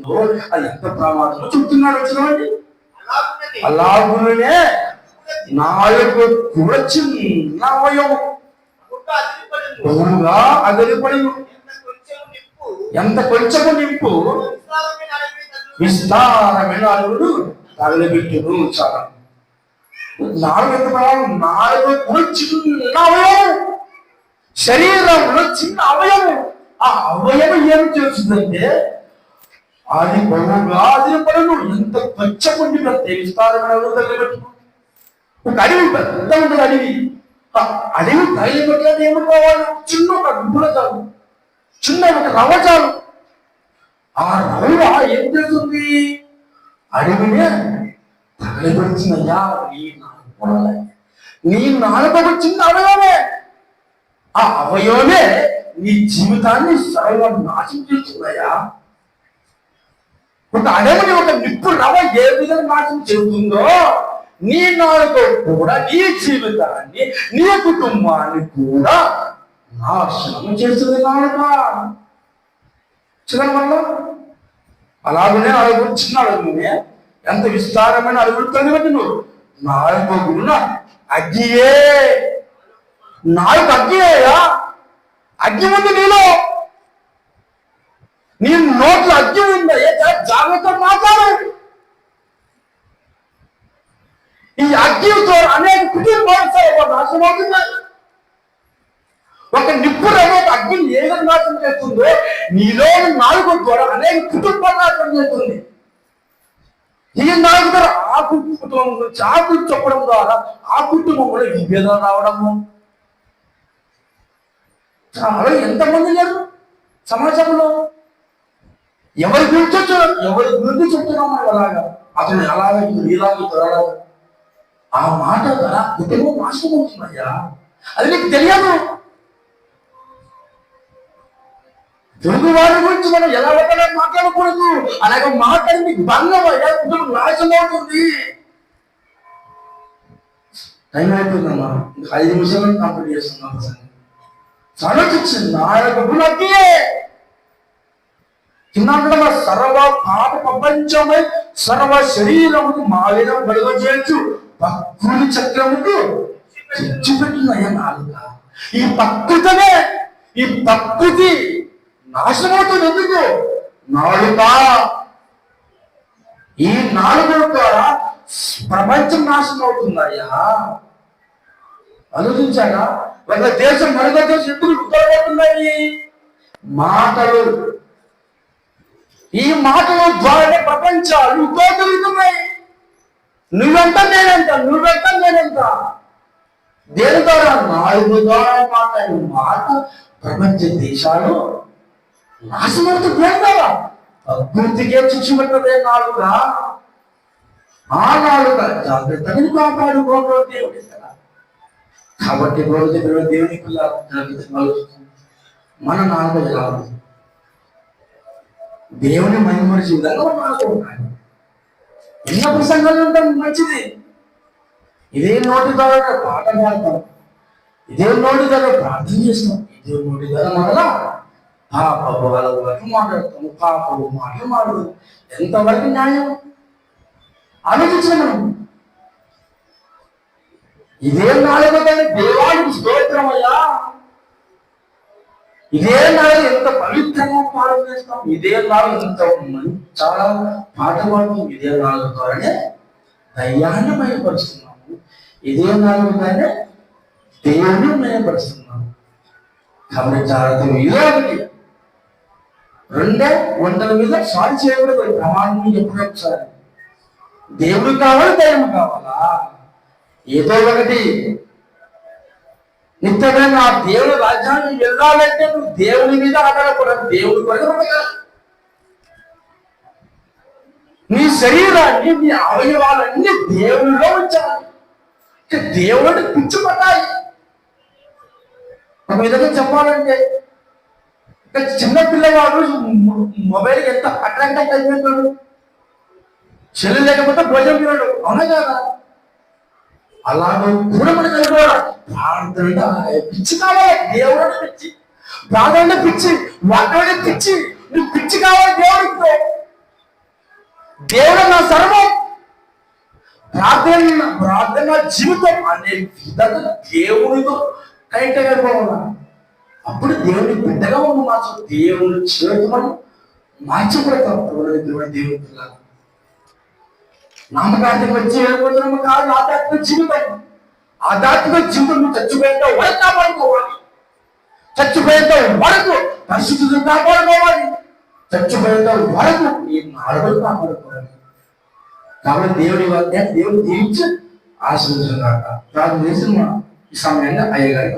ఉంటుందో అది ఎంత ప్రమాదమో చెప్తున్నాడు. వచ్చినామండి అలాగునే నాలుగు కూడా చిన్న అవయవం బహుగా అదిరిపడి ఎంత కొంచెము నింపు విస్తారమైన అడుగులు తగలబెట్టును. చాలా నాలుగు ఎంత ప్రభావం, నాలుగు కూడా చిన్న అవయవం, శరీరంలో చిన్న అవయవం. ఆ అవయవం ఏమి చేస్తుందంటే అది బహుగా అదిరిపడను. ఎంత కొంచెం విస్తారమైన అడుగులు తగలబెట్టును. ఒక అడవి పెద్ద ఉంటుంది, అడవి తగలబెట్టలేదు ఏమి కావాలి, చిన్న ఒక గుంపుల చాలు, చిన్న ఒక రవ చాలు. ఆ రవ ఏం చేస్తుంది, అడవినే తగలబెడుతుందయ్యా. నీ నాలుగు చిన్న అవయవమే, ఆ అవయవమే నీ జీవితాన్ని సర్వ నాశనం చేస్తుందయ్యా. ఒక అడవిని ఒక నిప్పు రవ ఏ విధంగా నాశనం చేస్తుందో నీ నాలుగు కూడా నీ జీవితాన్ని, నీ కుటుంబాన్ని కూడా నాశనం చేస్తుంది నాలుక. చిన్న వల్ల అలాగనే అడుగులు, చిన్న అడుగునే ఎంత విస్తారమైన అడుగులు కలిగి నువ్వు నాలుగున్న అగ్గియే. నాలుగు అగ్గియేయా, అగ్గి ఉంది నీలో, నీ నోట్లో అగ్గి ఉందా, జాగ్రత్త మాట్లాడు. ఈ అగ్గితో అనేక కుటుంబాలు నాశనమవుతున్నాయి. ఒక నిప్పు అనేది అగ్గిని ఏ విధంగా నాశనం చేస్తుందో నీలో నాలుగు ద్వారా అనేక కుటుంబాలు నాశనం చేస్తుంది. ఈ నాలుగు ద్వారా ఆ కుటుంబం గురించి ఆ చెప్పడం ద్వారా ఆ కుటుంబంలో విభేదాలు రావడము. చాలా ఎంతమంది లేరు సమాజంలో, ఎవరి గురించి చెప్తున్నాము అలాగా, అతను ఎలాగ ఇలాగ ఆ మాట ద్వారా కుటుంబం నాశనం అవుతుందయ్యా. అది నీకు తెలియదు. తెలుగు వారి గురించి మనం ఎలా మాట్లాడకూడదు, అలాగే మాట్లాడి నీకు భంగం అయ్యా, కుటుంబం నాశనం అవుతుంది. టైం అయిపోయిందమ్మా, ఇంకా 5 నిమిషాలు కంప్లీట్ చేస్తున్నాం. ఆలోచించింది నాయకులకి చిన్న సర్వ పాప ప్రపంచమై సర్వ శరీరముకు మాలినం బలుగ చేయొచ్చు ప్రకృతి చక్రముకు తెచ్చిపెట్టినయ్యా నాలుక. ఈ ప్రకృతనే, ఈ ప్రకృతి నాశనమవుతుంది. ఎందుకు నాలుక? ఈ నాలుగు ద్వారా ప్రపంచం నాశనం అవుతుందయ్యా. ఆలోచించాక ఒక దేశం మరొక దేశం ఎందుకు ఉత్తరపోతున్నాయి? మాటలు. ఈ మాటల ద్వారా ప్రపంచాలు ఉత్తరపోతున్నాయి. నువ్వెంత నేనెంత, నువ్వెంత నేనెంత. దేని ద్వారా? నాలుగు ద్వారా మాట్లాడిన మాట ప్రపంచ దేశాలు నాశనమవుతుంది. దేని ద్వారా? అభివృద్ధికే చుట్టుపెట్టదే నాలుక. ఆ నాలుక జాగ్రత్తగా కాపాడుకోవడం దేవుడి. కాబట్టి దేవునికి మన నాలుక ఎలా ఉంది, దేవుని మహిమరిచే విధంగా నాలుక ఉండాలి. ఎన్నో ప్రసంగాలు ఉంటాం, మంచిది. ఇదే నోటి ద్వారా పాట పాడతాం, ఇదే నోటి ద్వారా ప్రార్థన చేస్తాం, ఇదే నోటి ద్వారా మరలా పాప వాళ్ళ వరకు మాట్లాడతాము, పాప మాటలు మాట్లాడతాం. ఎంతవరకు న్యాయం ఆలోచించాం మనం. ఇదే నాలుగు దేవానికి స్తోత్రమయ్యా. ఇదే నాలుగు ఎంత పవిత్రంగా పాఠం చేస్తాం, ఇదే నాలుగు ఎంత చాలా పాట పాడుతాం. ఇదే నాలుగు ద్వారానే దయ్యాన్ని మయపరుస్తున్నాము, ఇదే నాలుగు ద్వారానే దేవుని మయపరుస్తున్నాము. కాబట్టి జాగ్రత్తలు. ఇదే ఒకటి. రెండే వంటల మీద సారి చేయకూడదు. ప్రమాణం ఎప్పుడో ఒకసారి దేవుడు కావాలి, దయ్యం కావాలా? ఏదో ఒకటి. నిత్యమైన నా దేవుడు రాజ్యాన్ని వెళ్ళాలంటే నువ్వు దేవుని మీద ఆధారపడాలి. దేవుడి కొరకు నీ శరీరాన్ని, నీ అవయవాలన్నీ దేవుడిలో ఉంచాలి. దేవుడిని పిచ్చిపట్టాలి. ఒక విధంగా చెప్పాలంటే చిన్న పిల్లవాడు మొబైల్ ఎంత అట్రాక్ట్ అయిపోతాడు. చెల్లి లేకపోతే భోజనం తినడు, అవునా కదా? అలాగే కూడా మనకు ప్రార్థన పిచ్చి కావాలి, దేవుడు పిచ్చి. ప్రార్థన పిచ్చి, వాటి పిచ్చి. నువ్వు పిచ్చి కావాలి దేవుడితో. ప్రార్థన జీవితం అనే విధంగా దేవునితో కనెక్ట్ అయిపోవాలా. అప్పుడు దేవుని బిడ్డగా ఉన్న మార్చు, దేవుని చేతి మనం మార్చబడతాం. దేవుని పిల్లలు నామకార్థం వచ్చి వెళ్ళిపోతున్నాము కాదు. ఆధ్యాత్మిక జీవితం, ఆధ్యాత్మిక జీవితం నువ్వు చచ్చిపోయేంత వరకు కాపాడుకోవాలి. చచ్చిపోయేంత వరకు పరిస్థితులు కాపాడుకోవాలి. చచ్చిపోయేంత వరకు ఈ నాలుగు కాపాడుకోవాలి. కాబట్టి దేవుడు దీవించి ఆశీర్వదించుగాక. ప్రార్థన చేసి ఈ సమయంగా అయ్యగారికి